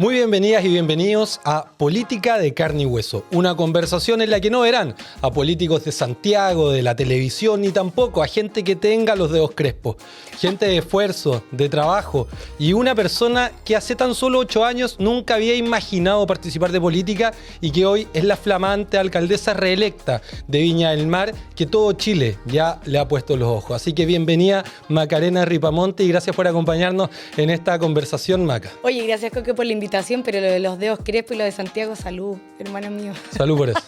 Muy bienvenidas y bienvenidos a Política de Carne y Hueso, una conversación en la que no verán a políticos de Santiago, de la televisión, ni tampoco a gente que tenga los dedos crespos, gente de esfuerzo, de trabajo y una persona que hace tan solo 8 años nunca había imaginado participar de política y que hoy es la flamante alcaldesa reelecta de Viña del Mar, que todo Chile ya le ha puesto los ojos. Así que bienvenida Macarena Ripamonte y gracias por acompañarnos en esta conversación, Maca. Oye, gracias Coque por la invitación, pero lo de los dedos crespos y lo de Santiago, salud, hermano mío. Salud por eso.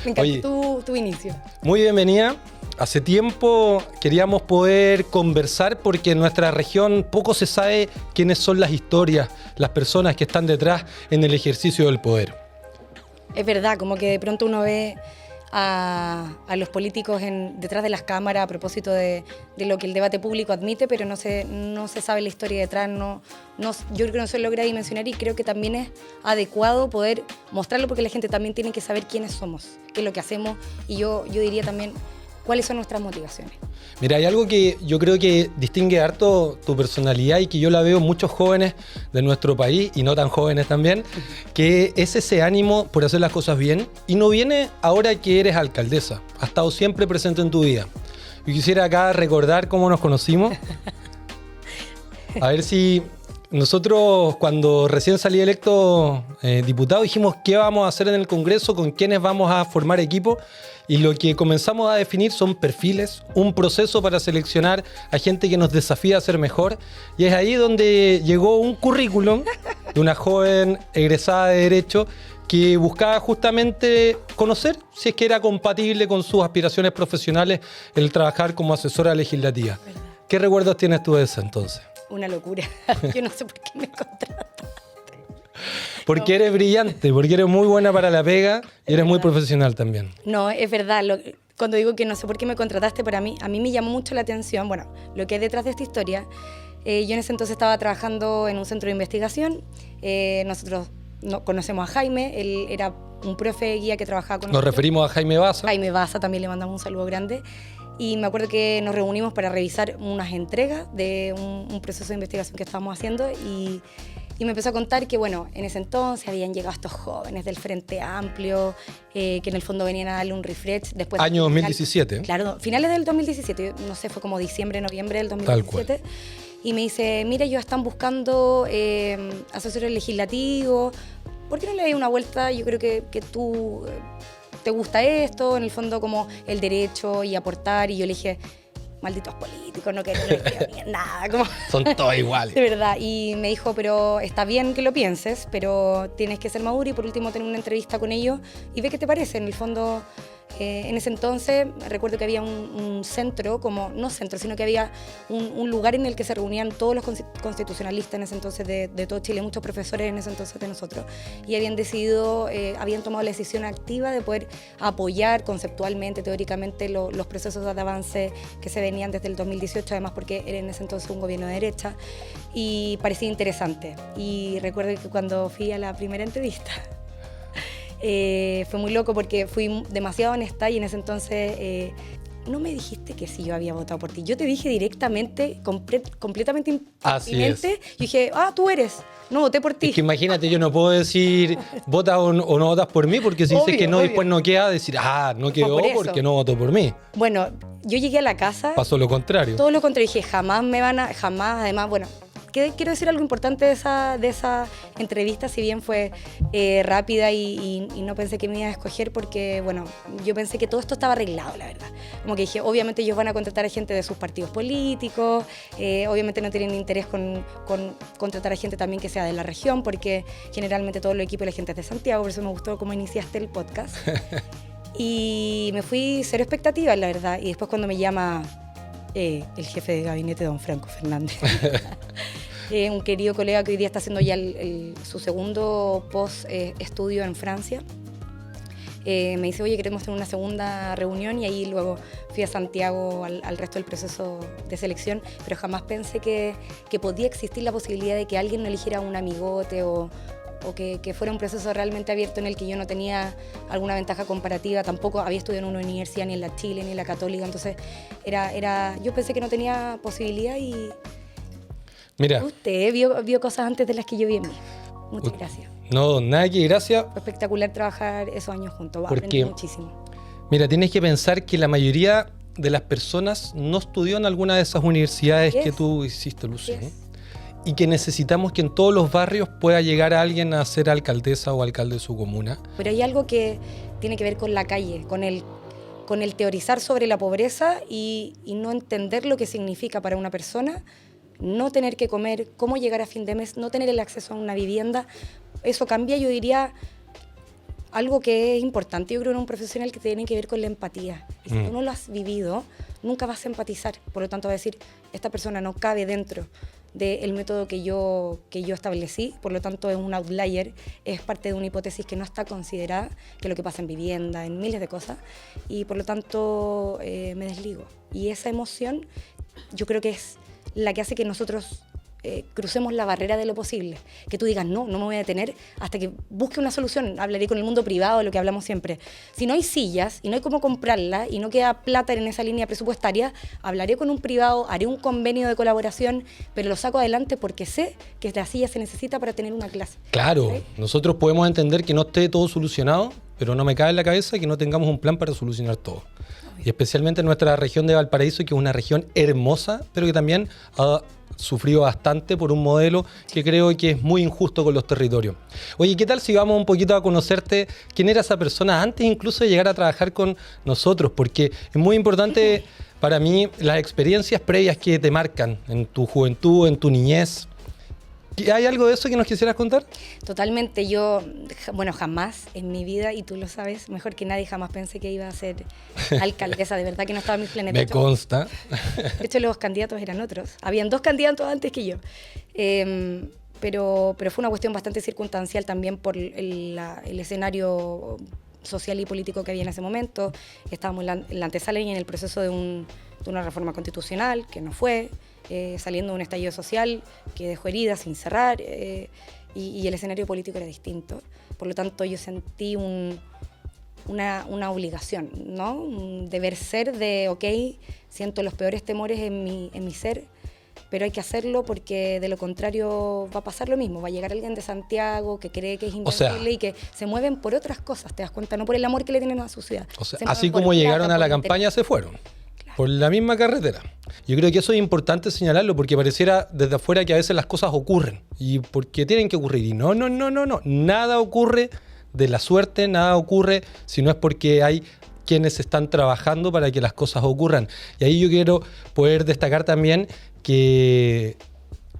Me encantó tu inicio. Muy bienvenida. Hace tiempo queríamos poder conversar porque en nuestra región poco se sabe quiénes son las historias, las personas que están detrás en el ejercicio del poder. Es verdad, como que de pronto uno ve a los políticos detrás de las cámaras a propósito de lo que el debate público admite, pero no se sabe la historia detrás, yo creo que no se logra dimensionar y creo que también es adecuado poder mostrarlo porque la gente también tiene que saber quiénes somos, qué es lo que hacemos y yo diría también cuáles son nuestras motivaciones. Mira, hay algo que yo creo que distingue harto tu personalidad y que yo la veo en muchos jóvenes de nuestro país y no tan jóvenes también, que es ese ánimo por hacer las cosas bien y no viene ahora que eres alcaldesa, ha estado siempre presente en tu vida. Yo quisiera acá recordar cómo nos conocimos, a ver si nosotros cuando recién salí electo diputado dijimos qué vamos a hacer en el Congreso, con quiénes vamos a formar equipo. Y lo que comenzamos a definir son perfiles, un proceso para seleccionar a gente que nos desafía a ser mejor. Y es ahí donde llegó un currículum de una joven egresada de Derecho que buscaba justamente conocer si es que era compatible con sus aspiraciones profesionales el trabajar como asesora legislativa. ¿Verdad? ¿Qué recuerdos tienes tú de ese entonces? Una locura. Yo no sé por qué me contrataste. Porque eres brillante, porque eres muy buena para la pega y eres muy profesional también. No, es verdad. Cuando digo que no sé por qué me contrataste, a mí me llamó mucho la atención, bueno, lo que hay detrás de esta historia. Yo en ese entonces estaba trabajando en un centro de investigación. Nosotros conocemos a Jaime, él era un profe guía que trabajaba con nosotros. Nos referimos a Jaime Baza. Jaime Baza, también le mandamos un saludo grande. Y me acuerdo que nos reunimos para revisar unas entregas de un proceso de investigación que estábamos haciendo y me empezó a contar que, bueno, en ese entonces habían llegado estos jóvenes del Frente Amplio, que en el fondo venían a darle un refresh. Después, año 2017. Claro, finales del 2017, no sé, fue como diciembre, noviembre del 2017. Tal cual. Y me dice, mira, ellos están buscando asesores legislativos, ¿por qué no le das una vuelta? Yo creo que tú te gusta esto, en el fondo como el derecho y aportar. Y yo le dije, malditos políticos, no quiero nada. Como Son todos iguales. de verdad. Y me dijo, pero está bien que lo pienses, pero tienes que ser maduro y por último tener una entrevista con ellos y ve qué te parece. En el fondo, en ese entonces, recuerdo que había un centro, no centro, sino que había un lugar en el que se reunían todos los constitucionalistas en ese entonces de todo Chile, muchos profesores en ese entonces de nosotros, y habían decidido, habían tomado la decisión activa de poder apoyar conceptualmente, teóricamente, los procesos de avance que se venían desde el 2018, además porque era en ese entonces un gobierno de derecha, y parecía interesante. Y recuerdo que cuando fui a la primera entrevista, fue muy loco porque fui demasiado honesta y en ese entonces no me dijiste que si yo había votado por ti. Yo te dije directamente, completamente impertinente. Yo dije, tú eres, no voté por ti. Es que imagínate, yo no puedo decir votas o no votas por mí, porque si dices que no, obvio. después no queda decir, no quedó porque no votó por mí. Bueno, yo llegué a la casa. Pasó lo contrario. Todo lo contrario, dije, jamás, además, bueno. Quiero decir algo importante de esa entrevista, si bien fue rápida y no pensé que me iba a escoger porque, bueno, yo pensé que todo esto estaba arreglado, la verdad. Como que dije, obviamente ellos van a contratar a gente de sus partidos políticos, obviamente no tienen interés con contratar a gente también que sea de la región, porque generalmente todo el equipo de la gente es de Santiago, por eso me gustó cómo iniciaste el podcast. Y me fui cero expectativas, la verdad, y después cuando me llama el jefe de gabinete, don Franco Fernández, un querido colega que hoy día está haciendo ya su segundo post-estudio en Francia, me dice, oye, queremos tener una segunda reunión, y ahí luego fui a Santiago al resto del proceso de selección, pero jamás pensé que podía existir la posibilidad de que alguien no eligiera un amigote o que fuera un proceso realmente abierto en el que yo no tenía alguna ventaja comparativa, tampoco había estudiado en una universidad ni en la Chile ni en la Católica, entonces yo pensé que no tenía posibilidad y Mira, usted vio cosas antes de las que yo vi en mí. Muchas gracias. No, nada que gracias. Fue espectacular trabajar esos años juntos. Porque, aprendí muchísimo. Mira, tienes que pensar que la mayoría de las personas no estudió en alguna de esas universidades que tú hiciste, Lucy, ¿no? Y que necesitamos que en todos los barrios pueda llegar a alguien a ser alcaldesa o alcalde de su comuna. Pero hay algo que tiene que ver con la calle, con el teorizar sobre la pobreza y no entender lo que significa para una persona no tener que comer, cómo llegar a fin de mes, no tener el acceso a una vivienda. Eso cambia, yo diría, algo que es importante, yo creo, en un profesional, que tiene que ver con la empatía. Y si tú no lo has vivido, nunca vas a empatizar. Por lo tanto, vas a decir, esta persona no cabe dentro del método que yo establecí, por lo tanto es un outlier, es parte de una hipótesis que no está considerada, que es lo que pasa en vivienda, en miles de cosas, y por lo tanto me desligo. Y esa emoción yo creo que es la que hace que nosotros crucemos la barrera de lo posible, que tú digas, no me voy a detener hasta que busque una solución. Hablaré con el mundo privado, de lo que hablamos siempre. Si no hay sillas y no hay cómo comprarlas y no queda plata en esa línea presupuestaria, hablaré con un privado, haré un convenio de colaboración, pero lo saco adelante porque sé que la silla se necesita para tener una clase. Claro, ¿sí? Nosotros podemos entender que no esté todo solucionado, pero no me cabe en la cabeza que no tengamos un plan para solucionar todo. Y especialmente en nuestra región de Valparaíso, que es una región hermosa, pero que también ha sufrido bastante por un modelo que creo que es muy injusto con los territorios. Oye, ¿qué tal si vamos un poquito a conocerte quién era esa persona antes incluso de llegar a trabajar con nosotros? Porque es muy importante para mí las experiencias previas que te marcan en tu juventud, en tu niñez. ¿Hay algo de eso que nos quisieras contar? Totalmente. Yo, bueno, jamás en mi vida, y tú lo sabes mejor que nadie, jamás pensé que iba a ser alcaldesa. De verdad que no estaba en mis planes. Me consta. De hecho, los candidatos eran otros. Habían 2 candidatos antes que yo. Pero fue una cuestión bastante circunstancial también por el escenario social y político que había en ese momento. Estábamos en la antesala y en el proceso de una reforma constitucional, que no fue, saliendo de un estallido social que dejó heridas sin cerrar, y el escenario político era distinto. Por lo tanto, yo sentí una obligación, ¿no? Un deber ser de, ok, siento los peores temores en mi ser, pero hay que hacerlo porque de lo contrario va a pasar lo mismo. Va a llegar alguien de Santiago que cree que es invencible y que se mueven por otras cosas, ¿te das cuenta? No por el amor que le tienen a su ciudad. O sea, así como llegaron a la campaña, se fueron. Claro. Por la misma carretera. Yo creo que eso es importante señalarlo porque pareciera desde afuera que a veces las cosas ocurren y porque tienen que ocurrir. Y no. Nada ocurre de la suerte, nada ocurre si no es porque hay quienes están trabajando para que las cosas ocurran. Y ahí yo quiero poder destacar también que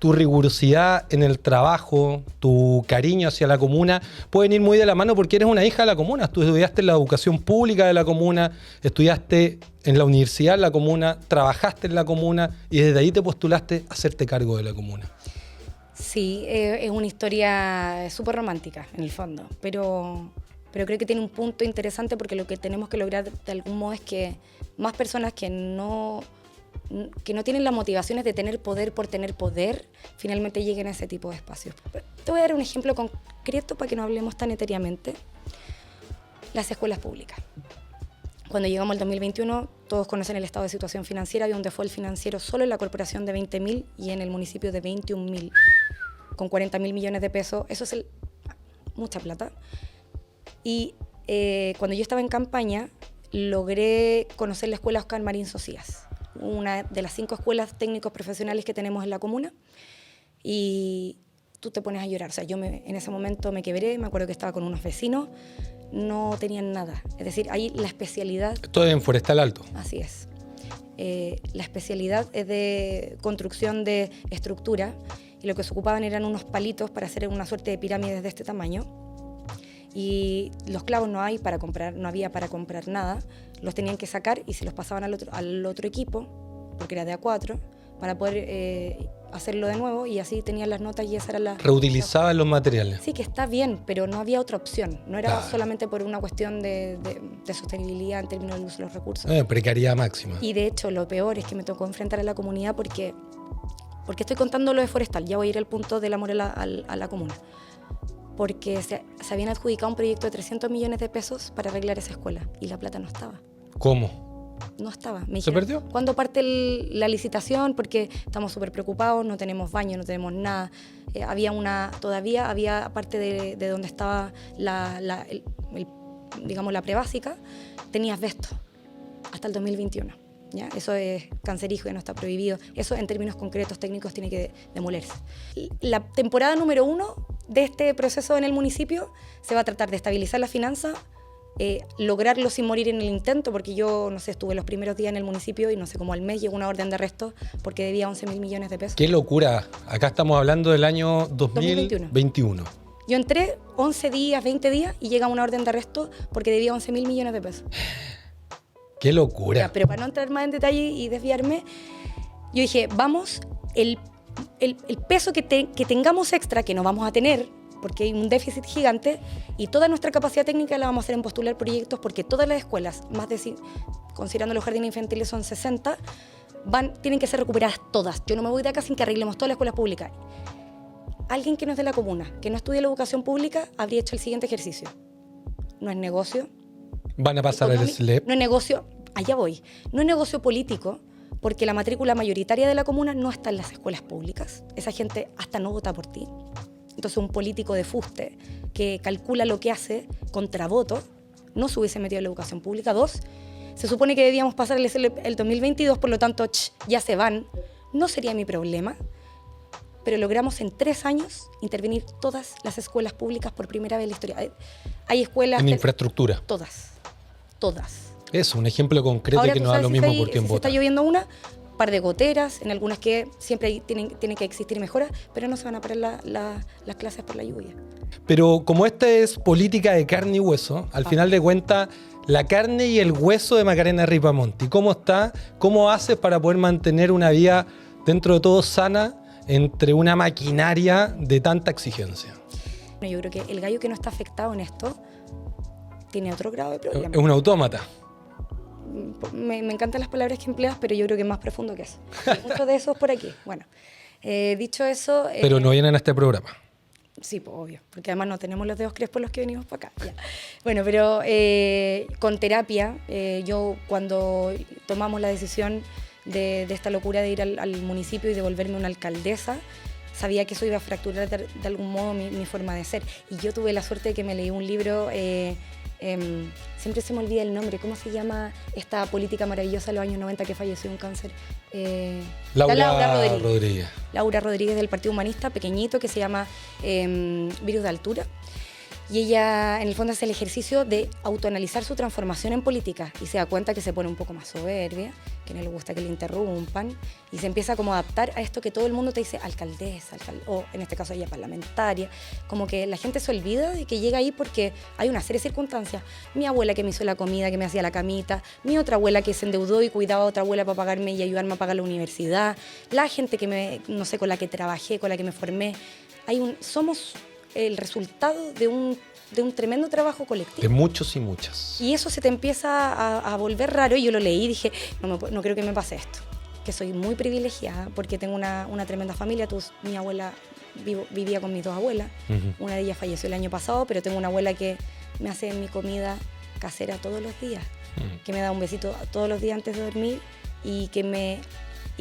tu rigurosidad en el trabajo, tu cariño hacia la comuna, pueden ir muy de la mano porque eres una hija de la comuna. Tú estudiaste en la educación pública de la comuna, estudiaste en la universidad de la comuna, trabajaste en la comuna y desde ahí te postulaste a hacerte cargo de la comuna. Sí, es una historia súper romántica en el fondo, pero creo que tiene un punto interesante porque lo que tenemos que lograr de algún modo es que más personas que no tienen las motivaciones de tener poder por tener poder, finalmente lleguen a ese tipo de espacios. Te voy a dar un ejemplo concreto para que no hablemos tan etéreamente. Las escuelas públicas. Cuando llegamos al 2021, todos conocen el estado de situación financiera, había un default financiero solo en la corporación de 20.000 y en el municipio de 21.000, con 40.000 millones de pesos. Eso es mucha plata. Y cuando yo estaba en campaña, logré conocer la escuela Oscar Marín Socias, una de las 5 escuelas técnicos profesionales que tenemos en la comuna, y tú te pones a llorar. O sea, yo en ese momento me quebré, me acuerdo que estaba con unos vecinos, no tenían nada. Es decir, ahí la especialidad... Esto es en Forestal Alto. Así es. La especialidad es de construcción de estructura, y lo que se ocupaban eran unos palitos para hacer una suerte de pirámides de este tamaño. Y los clavos no había para comprar nada, los tenían que sacar y se los pasaban al otro equipo, porque era de A4, para poder hacerlo de nuevo, y así tenían las notas y esa era la... Reutilizaban los materiales. Sí, que está bien, pero no había otra opción, no era solamente por una cuestión de sostenibilidad en términos del uso de los recursos. Precariedad máxima. Y de hecho lo peor es que me tocó enfrentar a la comunidad porque estoy contando lo de Forestal, ya voy a ir al punto del amor a la comuna. Porque se habían adjudicado un proyecto de 300 millones de pesos para arreglar esa escuela y la plata no estaba. ¿Cómo? No estaba. Me ¿Se dijeron, perdió? ¿cuándo parte la licitación? Porque estamos súper preocupados, no tenemos baño, no tenemos nada. Todavía había parte de donde estaba digamos, la prebásica, tenía asbesto hasta el 2021. ¿Ya? Eso es cancerígeno, está prohibido. Eso en términos concretos, técnicos, tiene que demolerse. La temporada número 1 de este proceso en el municipio se va a tratar de estabilizar la finanza, lograrlo sin morir en el intento, porque yo, no sé, estuve los primeros días en el municipio y no sé, como al mes llegó una orden de arresto porque debía 11.000 millones de pesos. ¡Qué locura! Acá estamos hablando del año 2021. Yo entré 11 días, 20 días y llega una orden de arresto porque debía 11.000 millones de pesos. ¡Qué locura! Ya, pero para no entrar más en detalle y desviarme, yo dije, vamos, el peso que tengamos extra, que no vamos a tener, porque hay un déficit gigante, y toda nuestra capacidad técnica la vamos a hacer en postular proyectos, porque todas las escuelas, considerando los jardines infantiles son 60, tienen que ser recuperadas todas. Yo no me voy de acá sin que arreglemos todas las escuelas públicas. Alguien que no es de la comuna, que no estudie la educación pública, habría hecho el siguiente ejercicio. No es negocio. Van a pasar el SLEP. No es negocio, allá voy. No es negocio político, porque la matrícula mayoritaria de la comuna no está en las escuelas públicas. Esa gente hasta no vota por ti. Entonces un político de fuste que calcula lo que hace contra voto no se hubiese metido en la educación pública. 2, se supone que debíamos pasar el 2022, por lo tanto ya se van. No sería mi problema, pero logramos en 3 años intervenir todas las escuelas públicas por primera vez en la historia. Hay escuelas... En infraestructura. Todas. Es un ejemplo concreto. Ahora, que no da lo mismo por quién si vota. está lloviendo par de goteras, en algunas que siempre tienen que existir mejoras, pero no se van a parar las clases por la lluvia. Pero como esta es política de carne y hueso, al final de cuentas, la carne y el hueso de Macarena Ripamonti, ¿cómo está? ¿Cómo haces para poder mantener una vida dentro de todo sana entre una maquinaria de tanta exigencia? Yo creo que el gallo que no está afectado en esto tiene otro grado de problema. Es un autómata. Me encantan las palabras que empleas, pero yo creo que es más profundo que eso. Muchos de esos por aquí. Bueno, dicho eso... Pero no vienen a este programa. Sí, pues obvio, porque además no tenemos los dedos crespos los que venimos para acá. Ya. Bueno, pero con terapia, yo cuando tomamos la decisión de esta locura de ir al municipio y de volverme una alcaldesa, sabía que eso iba a fracturar de algún modo mi forma de ser. Y yo tuve la suerte de que me leí un libro... siempre se me olvida el nombre. ¿Cómo se llama esta política maravillosa de los años 90 que falleció de un cáncer? Laura Rodríguez. Laura Rodríguez del Partido Humanista, pequeñito, que se llama Virus de Altura. Y ella, en el fondo, hace el ejercicio de autoanalizar su transformación en política y se da cuenta que se pone un poco más soberbia, que no le gusta que le interrumpan, y se empieza como a adaptar a esto que todo el mundo te dice alcaldesa, o en este caso ella parlamentaria. Como que la gente se olvida de que llega ahí porque hay una serie de circunstancias. Mi abuela que me hizo la comida, que me hacía la camita, mi otra abuela que se endeudó y cuidaba a otra abuela para pagarme y ayudarme a pagar la universidad, la gente que no sé, con la que trabajé, con la que me formé. Somos el resultado de un tremendo trabajo colectivo. De muchos y muchas. Y eso se te empieza a volver raro, y yo lo leí y dije, no creo que me pase esto, que soy muy privilegiada porque tengo una tremenda familia. Mi abuela vivía con mis 2 abuelas, una de ellas falleció el año pasado, pero tengo una abuela que me hace mi comida casera todos los días, que me da un besito todos los días antes de dormir, y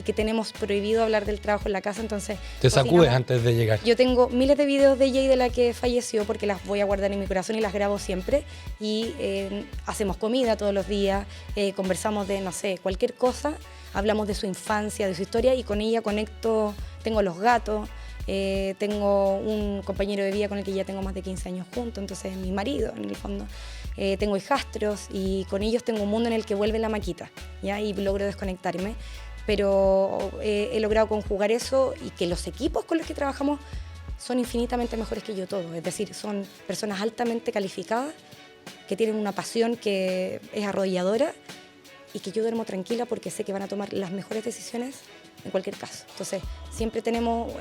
que tenemos prohibido hablar del trabajo en la casa, entonces... Te sacudes antes de llegar. Yo tengo miles de videos de ella y de la que falleció porque las voy a guardar en mi corazón y las grabo siempre, y hacemos comida todos los días, conversamos de, no sé, cualquier cosa, hablamos de su infancia, de su historia, y con ella conecto. Tengo los gatos, tengo un compañero de vida con el que ya tengo más de 15 años juntos, entonces es mi marido en el fondo. Tengo hijastros y con ellos tengo un mundo en el que vuelve la maquita, ¿ya? Y logro desconectarme. Pero he logrado conjugar eso, y que los equipos con los que trabajamos son infinitamente mejores que yo todos. Es decir, son personas altamente calificadas, que tienen una pasión que es arrolladora, y que yo duermo tranquila porque sé que van a tomar las mejores decisiones en cualquier caso. Entonces, siempre tenemos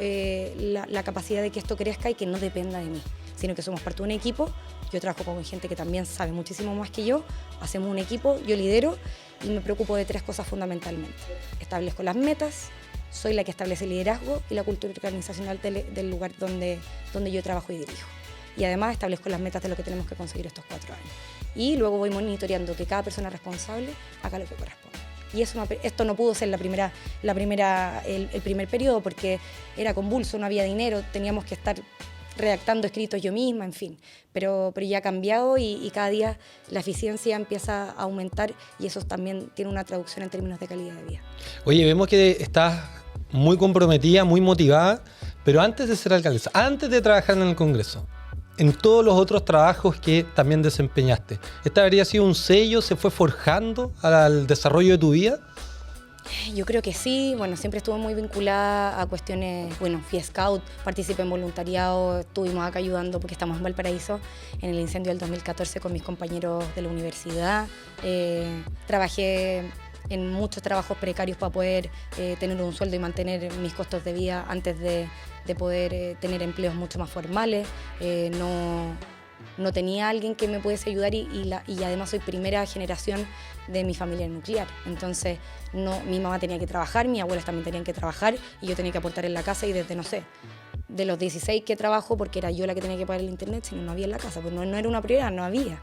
la capacidad de que esto crezca y que no dependa de mí, sino que somos parte de un equipo. Yo trabajo con gente que también sabe muchísimo más que yo, hacemos un equipo, yo lidero y me preocupo de 3 cosas fundamentalmente. Establezco las metas, soy la que establece el liderazgo y la cultura organizacional del lugar donde yo trabajo y dirijo. Y además establezco las metas de lo que tenemos que conseguir estos 4 años. y luego voy monitoreando que cada persona responsable haga lo que corresponde. Y esto no pudo ser el primer periodo porque era convulso, no había dinero, teníamos que estar redactando escritos yo misma, en fin. Pero ya ha cambiado y cada día la eficiencia empieza a aumentar y eso también tiene una traducción en términos de calidad de vida. Oye, vemos que estás muy comprometida, muy motivada, pero antes de ser alcaldesa, antes de trabajar en el Congreso, en todos los otros trabajos que también desempeñaste, ¿esta habría sido un sello, se fue forjando al desarrollo de tu vida? Yo creo que sí, bueno, siempre estuve muy vinculada a cuestiones, bueno, fui scout, participé en voluntariado, estuvimos acá ayudando porque estamos en Valparaíso en el incendio del 2014 con mis compañeros de la universidad, trabajé en muchos trabajos precarios para poder tener un sueldo y mantener mis costos de vida antes de poder tener empleos mucho más formales. No tenía alguien que me pudiese ayudar y además soy primera generación de mi familia nuclear. Entonces mi mamá tenía que trabajar, mis abuelas también tenían que trabajar y yo tenía que aportar en la casa y desde, no sé, de los 16 que trabajo, porque era yo la que tenía que pagar el internet, si no había en la casa, pues no era una prioridad, no había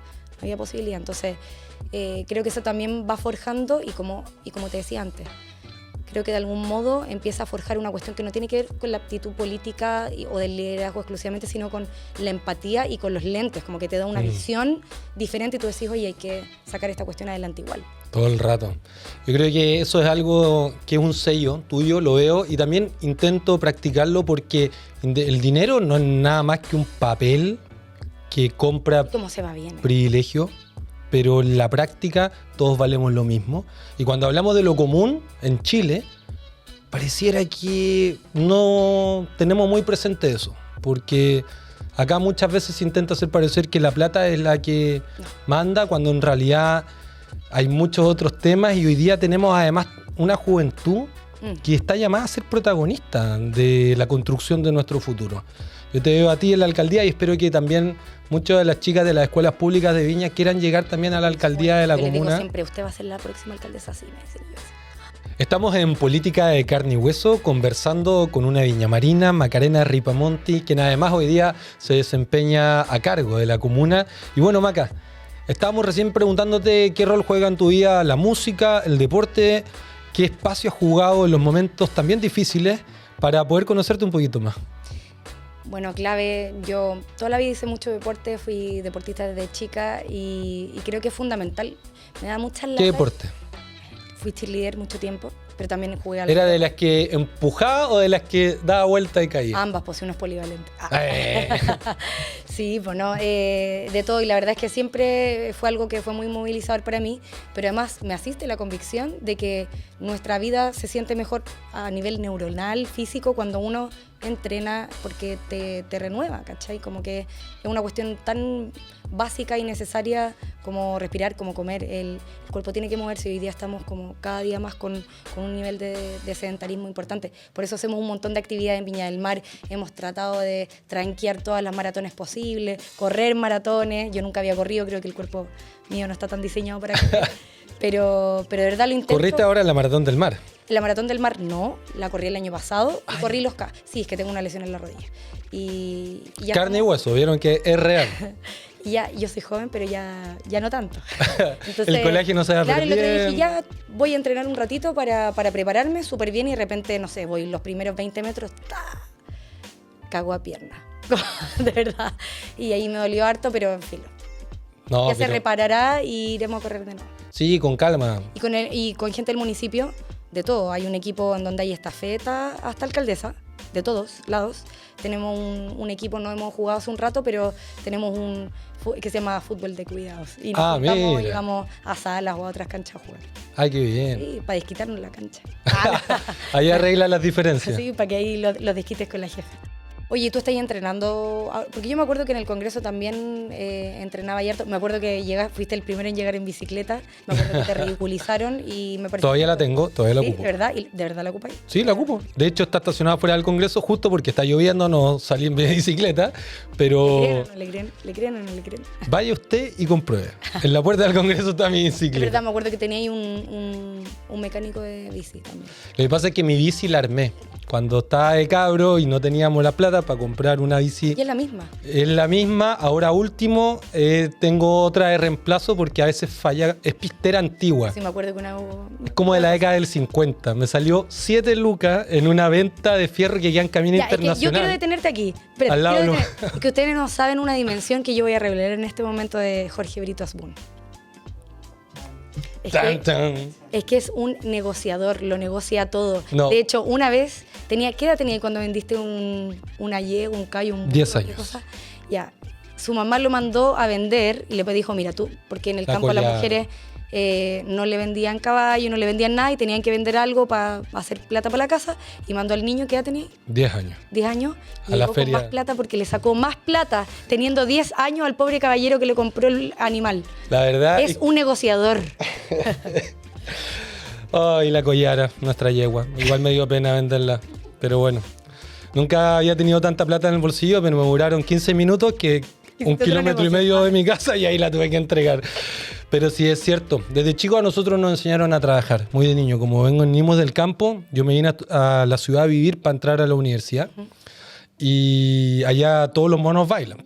posibilidad. Entonces creo que eso también va forjando y como te decía antes, creo que de algún modo empieza a forjar una cuestión que no tiene que ver con la aptitud política o del liderazgo exclusivamente, sino con la empatía y con los lentes, como que te da una visión diferente y tú decís, oye, hay que sacar esta cuestión adelante igual. Todo el rato. Yo creo que eso es algo que es un sello tuyo, lo veo, y también intento practicarlo porque el dinero no es nada más que un papel que compra ¿Cómo se va bien? Privilegio, pero en la práctica todos valemos lo mismo. Y cuando hablamos de lo común en Chile, pareciera que no tenemos muy presente eso, porque acá muchas veces se intenta hacer parecer que la plata es la que manda, cuando en realidad hay muchos otros temas y hoy día tenemos además una juventud que está llamada a ser protagonista de la construcción de nuestro futuro. Yo te veo a ti en la alcaldía y espero que también muchas de las chicas de las escuelas públicas de Viña quieran llegar también a la alcaldía de la comuna. Yo le digo siempre, usted va a ser la próxima alcaldesa, sí, me dice yo. Estamos en Política de Carne y Hueso conversando con una viñamarina, Macarena Ripamonti, quien además hoy día se desempeña a cargo de la comuna. Y bueno, Maca, estábamos recién preguntándote qué rol juega en tu vida la música, el deporte, qué espacio has jugado en los momentos también difíciles para poder conocerte un poquito más. Bueno, clave, yo toda la vida hice mucho deporte, fui deportista desde chica y creo que es fundamental. Me da mucha lata. ¿Qué deporte? Fui cheerleader mucho tiempo, pero también jugué al... ¿Era de las que empujaba o de las que daba vuelta y caía? Ambas, pues uno es polivalente. Sí, pues no, de todo. Y la verdad es que siempre fue algo que fue muy movilizador para mí, pero además me asiste la convicción de que nuestra vida se siente mejor a nivel neuronal, físico, cuando uno entrena porque te renueva, ¿cachai? Como que es una cuestión tan básica y necesaria como respirar, como comer. El cuerpo tiene que moverse y hoy día estamos como cada día más con un nivel de sedentarismo importante. Por eso hacemos un montón de actividades en Viña del Mar. Hemos tratado de tranquear todas las maratones posibles, correr maratones. Yo nunca había corrido, creo que el cuerpo mío no está tan diseñado para correr. Pero de verdad lo intento. ¿Corriste ahora en la Maratón del Mar? La Maratón del Mar no, la corrí el año pasado y corrí los K. Sí, es que tengo una lesión en la rodilla. Y ya Carne y hueso, vieron que es real. Y ya, yo soy joven, pero ya no tanto. Entonces, el colágeno se va a perder. Claro, el otro día dije, ya voy a entrenar un ratito para prepararme súper bien y de repente, no sé, voy los primeros 20 metros, cago a pierna. De verdad. Y ahí me dolió harto, pero en fin. No, ya se reparará y iremos a correr de nuevo. Sí, con calma. Y con gente del municipio, de todo. Hay un equipo en donde hay estafeta hasta alcaldesa, de todos lados. Tenemos un equipo, no hemos jugado hace un rato, pero tenemos un que se llama fútbol de cuidados. Y nos juntamos y vamos a salas o a otras canchas a jugar. Ay, qué bien. Sí, para desquitarnos la cancha. Ahí arregla las diferencias. Sí, para que ahí los desquites con la jefa. Oye, ¿tú estás entrenando? Porque yo me acuerdo que en el Congreso también entrenaba y harto. Me acuerdo que fuiste el primero en llegar en bicicleta. Me acuerdo que te ridiculizaron y me pareció... Todavía la tengo, todavía la ocupo. ¿De verdad? ¿Y de verdad la ocupáis? Sí, la ocupo. De hecho, está estacionada fuera del Congreso justo porque está lloviendo, no salí en bicicleta, pero... ¿Le creen o no le creen? Vaya usted y compruebe. En la puerta del Congreso está mi bicicleta. De verdad, me acuerdo que tenía ahí un mecánico de bici también. Lo que pasa es que mi bici la armé. cuando estaba de cabro y no teníamos la plata para comprar una bici. Y es la misma. Es la misma. Ahora último, tengo otra de reemplazo porque a veces falla. Es pistera antigua. Sí, me acuerdo que una... Es como de la década del 50. Me salió 7 lucas en una venta de fierro que queda en Camino Internacional. Es que yo quiero detenerte aquí. Espera, Al lado que ustedes no saben una dimensión que yo voy a revelar en este momento de Jorge Brito Asbun. Es que es un negociador, lo negocia todo. No. De hecho, una vez, ¿qué edad tenía cuando vendiste una yegua, un callo, un 10 años. Ya, su mamá lo mandó a vender y le dijo, mira tú, porque en el campo a las mujeres no le vendían caballo, no le vendían nada y tenían que vender algo para hacer plata para la casa, y mandó al niño, ¿qué edad tenía? 10 años. 10 años, y a la llegó feria. con más plata porque le sacó más plata teniendo 10 años al pobre caballero que le compró el animal. La verdad es un negociador. Ay, la collara, nuestra yegua. Igual me dio pena venderla, pero bueno. Nunca había tenido tanta plata en el bolsillo, pero me duraron 15 minutos que 1,5 kilómetros de mi casa y ahí la tuve que entregar. Pero sí es cierto, desde chicos a nosotros nos enseñaron a trabajar, muy de niño. Como venimos del campo, yo me vine a la ciudad a vivir para entrar a la universidad. Y allá todos los monos bailan.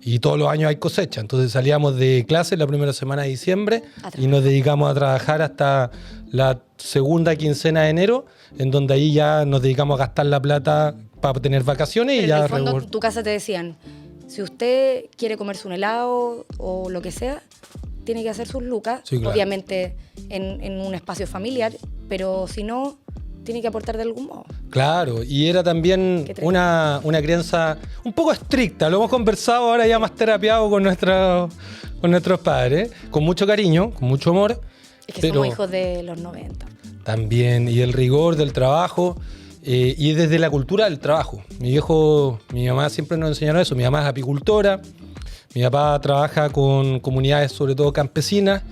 Y todos los años hay cosecha. Entonces salíamos de clase la primera semana de diciembre y nos dedicamos a trabajar hasta la segunda quincena de enero, en donde ahí ya nos dedicamos a gastar la plata para tener vacaciones. Pero y ya en el fondo, tu casa te decían, si usted quiere comerse un helado o lo que sea, tiene que hacer sus lucas, sí, claro. Obviamente en un espacio familiar, pero si no, tiene que aportar de algún modo. Claro, y era también una crianza un poco estricta. Lo hemos conversado ahora ya más terapiado con nuestros padres, con mucho cariño, con mucho amor. Es que somos hijos de los 90. También, y el rigor del trabajo, y desde la cultura del trabajo. Mi mamá siempre nos enseñaron eso. Mi mamá es apicultora, mi papá trabaja con comunidades sobre todo campesinas.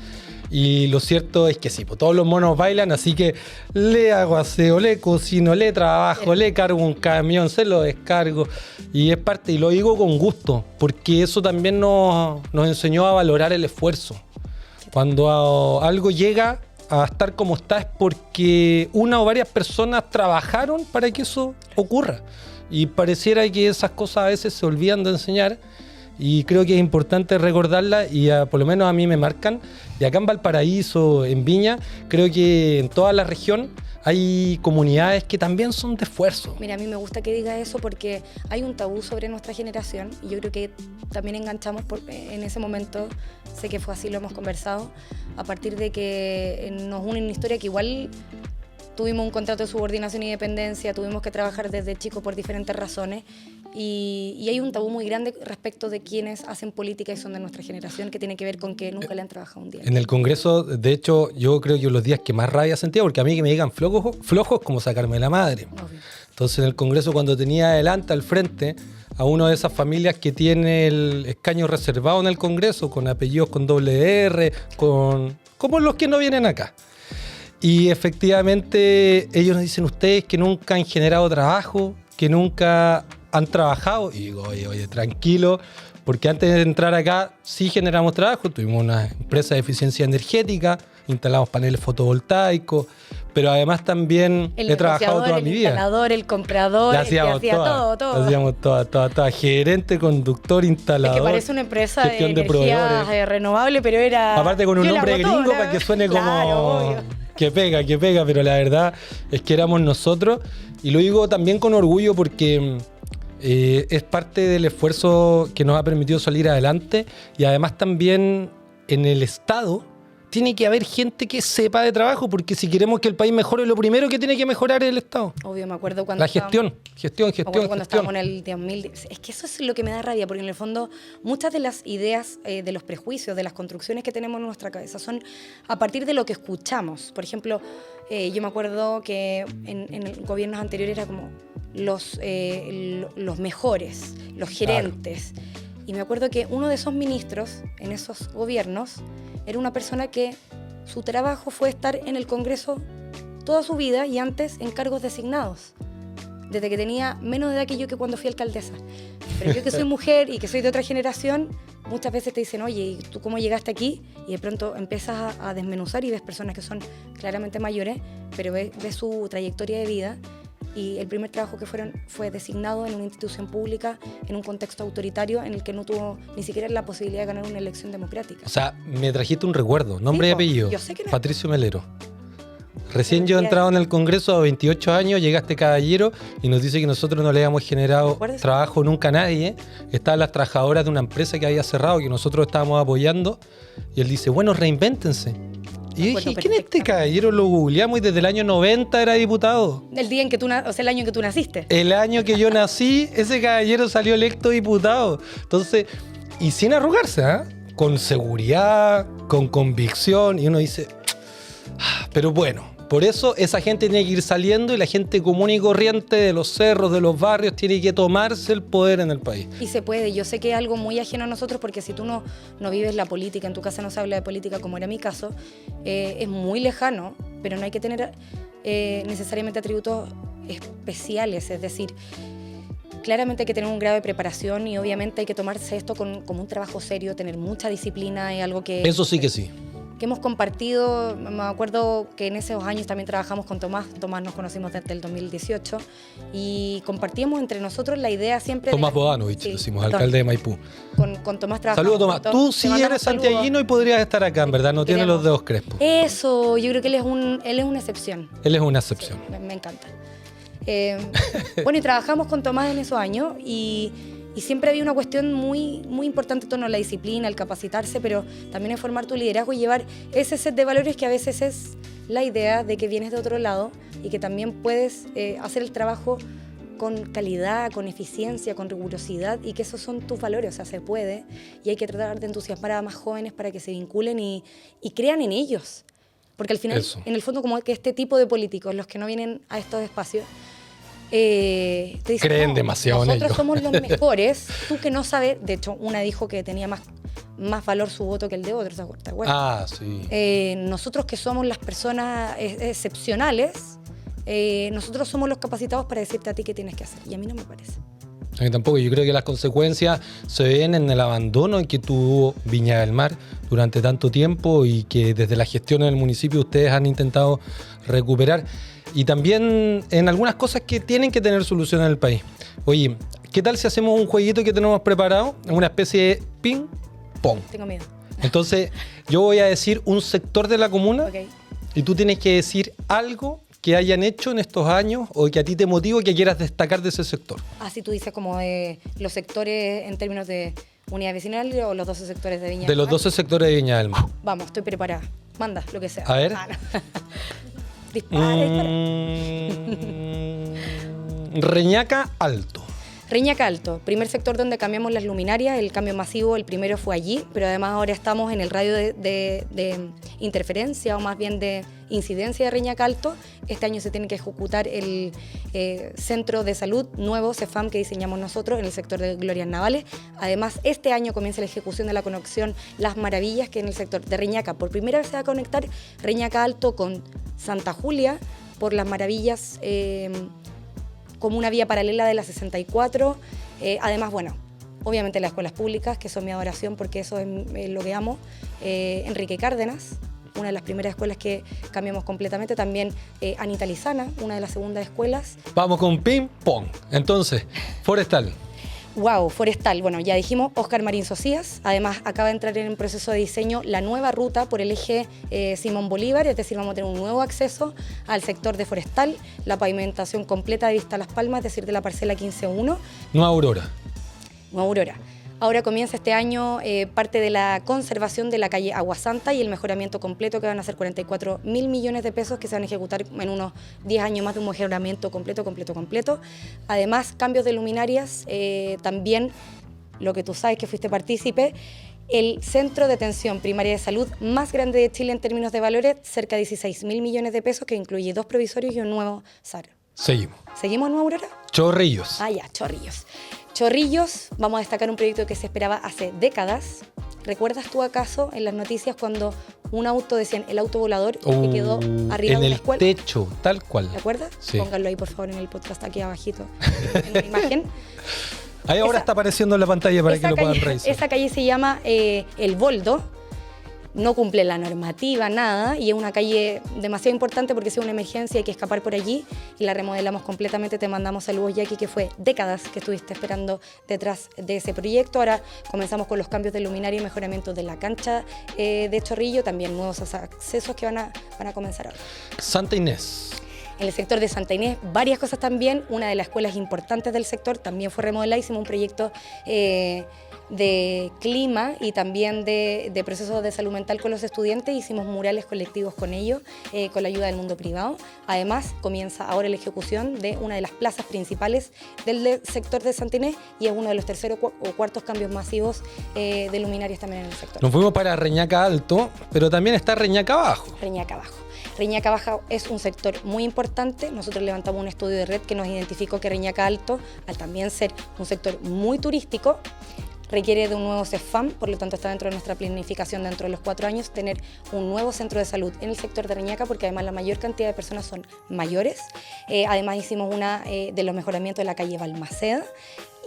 Y lo cierto es que sí, pues todos los monos bailan, así que le hago aseo, le cocino, le trabajo, le cargo un camión, se lo descargo. Y es parte, y lo digo con gusto, porque eso también nos enseñó a valorar el esfuerzo. Cuando algo llega a estar como está es porque una o varias personas trabajaron para que eso ocurra. Y pareciera que esas cosas a veces se olvidan de enseñar. Y creo que es importante recordarla y por lo menos a mí me marcan. Y acá en Valparaíso, en Viña, creo que en toda la región hay comunidades que también son de esfuerzo. Mira, a mí me gusta que diga eso porque hay un tabú sobre nuestra generación y yo creo que también enganchamos en ese momento, sé que fue así, lo hemos conversado, a partir de que nos une una historia que igual tuvimos un contrato de subordinación y dependencia, tuvimos que trabajar desde chicos por diferentes razones. Y hay un tabú muy grande respecto de quienes hacen política y son de nuestra generación, que tiene que ver con que nunca le han trabajado un día. En el Congreso, de hecho, yo creo que los días que más rabia sentía, porque a mí que me digan flojos como sacarme la madre. Obvio. Entonces en el Congreso, cuando tenía adelante, al frente, a una de esas familias que tiene el escaño reservado en el Congreso, con apellidos con doble R, como los que no vienen acá. Y efectivamente ellos nos dicen, ustedes que nunca han generado trabajo, que nunca han trabajado, y digo, oye, tranquilo, porque antes de entrar acá sí generamos trabajo, tuvimos una empresa de eficiencia energética, instalamos paneles fotovoltaicos, pero además también he trabajado toda mi vida. El instalador, el comprador, el que hacía todo. Hacíamos toda, gerente, conductor, instalador. Es que parece una empresa de energía renovable, pero era... Aparte con un nombre gringo para que suene como... Que pega, pero la verdad es que éramos nosotros, y lo digo también con orgullo porque es parte del esfuerzo que nos ha permitido salir adelante, y además también en el Estado tiene que haber gente que sepa de trabajo, porque si queremos que el país mejore, lo primero que tiene que mejorar es el Estado. Obvio, me acuerdo cuando... La gestión. Cuando estábamos en el 2000, es que eso es lo que me da rabia, porque en el fondo muchas de las ideas, de los prejuicios, de las construcciones que tenemos en nuestra cabeza son a partir de lo que escuchamos. Por ejemplo, yo me acuerdo que en gobiernos anteriores era como los mejores, los gerentes. Claro. Y me acuerdo que uno de esos ministros en esos gobiernos era una persona que su trabajo fue estar en el Congreso toda su vida y antes en cargos designados, desde que tenía menos edad que yo, que cuando fui alcaldesa. Pero yo que soy mujer y que soy de otra generación, muchas veces te dicen, oye, ¿y tú cómo llegaste aquí? Y de pronto empiezas a desmenuzar y ves personas que son claramente mayores, pero ves su trayectoria de vida Y el primer trabajo que fue designado en una institución pública, en un contexto autoritario en el que no tuvo ni siquiera la posibilidad de ganar una elección democrática. O sea, me trajiste un recuerdo, nombre y apellido. Yo sé que no. Patricio Melero. Recién yo he entrado en el Congreso a 28 años, llega este caballero y nos dice que nosotros no le habíamos generado trabajo nunca a nadie. Estaban las trabajadoras de una empresa que había cerrado, que nosotros estábamos apoyando. Y él dice, bueno, reinvéntense. Y yo dije, ¿quién es este caballero? Lo googleamos y desde el año 90 era diputado. El día en que el año en que tú naciste. El año que yo nací, ese caballero salió electo diputado. Entonces, y sin arrugarse, ¿eh? Con seguridad, con convicción. Y uno dice, pero bueno, por eso esa gente tiene que ir saliendo y la gente común y corriente de los cerros, de los barrios, tiene que tomarse el poder en el país. Y se puede. Yo sé que es algo muy ajeno a nosotros porque si tú no vives la política, en tu casa no se habla de política como era mi caso, es muy lejano, pero no hay que tener necesariamente atributos especiales, es decir, claramente hay que tener un grado de preparación y obviamente hay que tomarse esto como un trabajo serio, tener mucha disciplina, es algo que... Eso sí que sí. Que hemos compartido, me acuerdo que en esos años también trabajamos con Tomás nos conocimos desde el 2018 y compartíamos entre nosotros la idea siempre... Tomás Bodanovich, sí, decimos, alcalde de Maipú. Con Tomás trabajamos. Saludos, Tomás. Tú sí eres santiaguino y podrías estar acá, en verdad, no tienes los dedos crespos. Eso, yo creo que él es una excepción. Él es una excepción. Sí, me encanta. Bueno, y trabajamos con Tomás en esos años y siempre había una cuestión muy, muy importante en torno a la disciplina, el capacitarse, pero también en formar tu liderazgo y llevar ese set de valores que a veces es la idea de que vienes de otro lado y que también puedes hacer el trabajo con calidad, con eficiencia, con rigurosidad y que esos son tus valores, o sea, se puede y hay que tratar de entusiasmar a más jóvenes para que se vinculen y crean en ellos. Porque al final, en el fondo, como que este tipo de políticos, los que no vienen a estos espacios, te dicen, creen demasiado en ellos. Nosotros somos los mejores. Tú que no sabes, de hecho, una dijo que tenía más valor su voto que el de otro, ¿te acuerdas? Ah, sí. Nosotros que somos las personas excepcionales, nosotros somos los capacitados para decirte a ti qué tienes que hacer. Y a mí no me parece. A mí tampoco. Yo creo que las consecuencias se ven en el abandono que tuvo Viña del Mar durante tanto tiempo y que desde la gestión del municipio ustedes han intentado recuperar. Y también en algunas cosas que tienen que tener solución en el país. Oye, ¿qué tal si hacemos un jueguito que tenemos preparado? Una especie de ping-pong. Tengo miedo. Entonces, yo voy a decir un sector de la comuna y tú tienes que decir algo que hayan hecho en estos años o que a ti te motive o que quieras destacar de ese sector. Así tú dices como de los sectores en términos de unidad vecinal o los 12 sectores de Viña del Mar. De los 12 sectores de Viña del Mar. Vamos, estoy preparada. Manda, lo que sea. A ver. Dispara. Reñaca Alto. Reñaca Alto, primer sector donde cambiamos las luminarias, el cambio masivo, el primero fue allí, pero además ahora estamos en el radio de interferencia o más bien de incidencia de Reñaca Alto. Este año se tiene que ejecutar el centro de salud nuevo, CEFAM, que diseñamos nosotros en el sector de Glorias Navales. Además, este año comienza la ejecución de la conexión Las Maravillas, que en el sector de Reñaca. Por primera vez se va a conectar Reñaca Alto con Santa Julia por Las Maravillas, como una vía paralela de la 64. Además, bueno, obviamente las escuelas públicas, que son mi adoración porque eso es lo que amo. Enrique Cárdenas, una de las primeras escuelas que cambiamos completamente. También Anita Lizana, una de las segundas escuelas. Vamos con ping pong. Entonces, Forestal. Wow, Forestal. Bueno, ya dijimos, Óscar Marín Socias. Además, acaba de entrar en un proceso de diseño la nueva ruta por el eje Simón Bolívar, es decir, vamos a tener un nuevo acceso al sector de Forestal, la pavimentación completa de Vista Las Palmas, es decir, de la parcela 15.1. Nueva Aurora. Nueva Aurora. Ahora comienza este año parte de la conservación de la calle Aguasanta y el mejoramiento completo, que van a ser 44.000 millones de pesos que se van a ejecutar en unos 10 años más de un mejoramiento completo. Además, cambios de luminarias, también lo que tú sabes que fuiste partícipe, el centro de atención primaria de salud más grande de Chile en términos de valores, cerca de 16.000 millones de pesos, que incluye 2 provisorios y un nuevo SAR. Seguimos. ¿Seguimos, Nueva Aurora? Chorrillos. Ah, ya, Chorrillos. Chorrillos, vamos a destacar un proyecto que se esperaba hace décadas. ¿Recuerdas tú acaso en las noticias cuando un auto, decían el auto volador, que quedó arriba de una escuela? En el techo, tal cual. ¿Te acuerdas? Sí. Pónganlo ahí, por favor, en el podcast, aquí abajito, en la imagen. Ahí ahora está apareciendo en la pantalla para que lo puedan revisar. Esa calle se llama El Boldo. no cumple la normativa, nada, y es una calle demasiado importante porque si es una emergencia hay que escapar por allí y la remodelamos completamente. Te mandamos saludos, Jackie, que fue décadas que estuviste esperando detrás de ese proyecto. Ahora comenzamos con los cambios de luminaria y mejoramiento de la cancha de Chorrillo, también nuevos accesos que van a comenzar ahora. Santa Inés. En el sector de Santa Inés, varias cosas también. Una de las escuelas importantes del sector también fue remodelada. Hicimos un proyecto de clima y también de procesos de salud mental con los estudiantes. Hicimos murales colectivos con ellos, con la ayuda del mundo privado. Además, comienza ahora la ejecución de una de las plazas principales del sector de Santa Inés y es uno de los terceros o cuartos cambios masivos de luminarias también en el sector. Nos fuimos para Reñaca Alto, pero también está Reñaca Abajo. Reñaca Abajo. Reñaca Baja es un sector muy importante. Nosotros levantamos un estudio de red que nos identificó que Reñaca Alto, al también ser un sector muy turístico, requiere de un nuevo CEFAM, por lo tanto está dentro de nuestra planificación dentro de los 4 años tener un nuevo centro de salud en el sector de Reñaca, porque además la mayor cantidad de personas son mayores. Además hicimos una de los mejoramientos de la calle Balmaceda.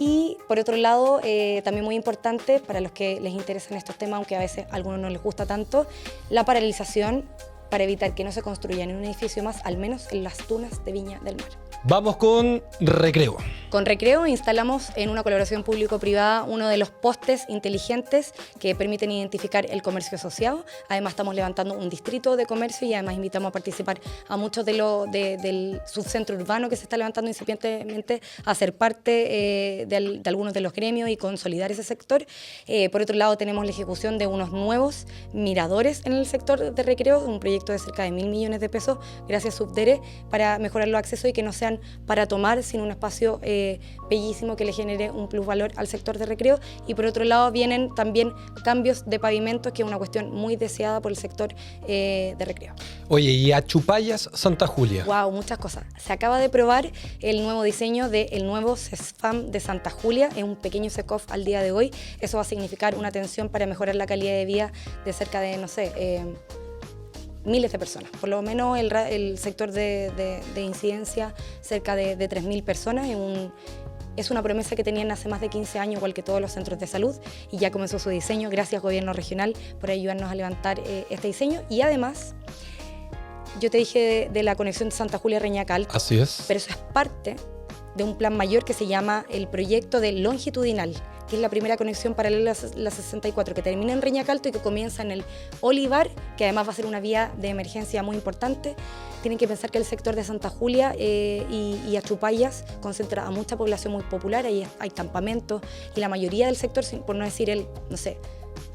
Y por otro lado, también muy importante para los que les interesan estos temas, aunque a veces a algunos no les gusta tanto, la paralización para evitar que no se construya en un edificio más, al menos en las dunas de Viña del Mar. Vamos con Recreo. Con Recreo instalamos en una colaboración público-privada uno de los postes inteligentes que permiten identificar el comercio asociado. Además estamos levantando un distrito de comercio y además invitamos a participar a muchos del subcentro urbano que se está levantando incipientemente a ser parte de algunos de los gremios y consolidar ese sector. Por otro lado tenemos la ejecución de unos nuevos miradores en el sector de Recreo, un proyecto de cerca de 1.000 millones de pesos gracias a Subdere para mejorar los accesos y que no sean para tomar, sino un espacio bellísimo que le genere un plusvalor al sector de Recreo. Y por otro lado vienen también cambios de pavimentos, que es una cuestión muy deseada por el sector de Recreo. Oye, y Achupayas, Santa Julia. Wow, muchas cosas. Se acaba de probar el nuevo diseño del nuevo CESFAM de Santa Julia, es un pequeño SECOF al día de hoy. Eso va a significar una atención para mejorar la calidad de vida de cerca de, no sé, miles de personas, por lo menos el sector de incidencia cerca de 3.000 personas. Es una promesa que tenían hace más de 15 años, igual que todos los centros de salud, y ya comenzó su diseño. Gracias Gobierno Regional por ayudarnos a levantar este diseño. Y además, yo te dije de la conexión de Santa Julia-Reñaca Alto. Así es. Pero eso es parte de un plan mayor que se llama el proyecto de longitudinal, que es la primera conexión paralela a la 64, que termina en Reñaca Alto y que comienza en el Olivar, que además va a ser una vía de emergencia muy importante. Tienen que pensar que el sector de Santa Julia y Achupayas concentra a mucha población muy popular, ahí hay campamentos, y la mayoría del sector, por no decir el, no sé,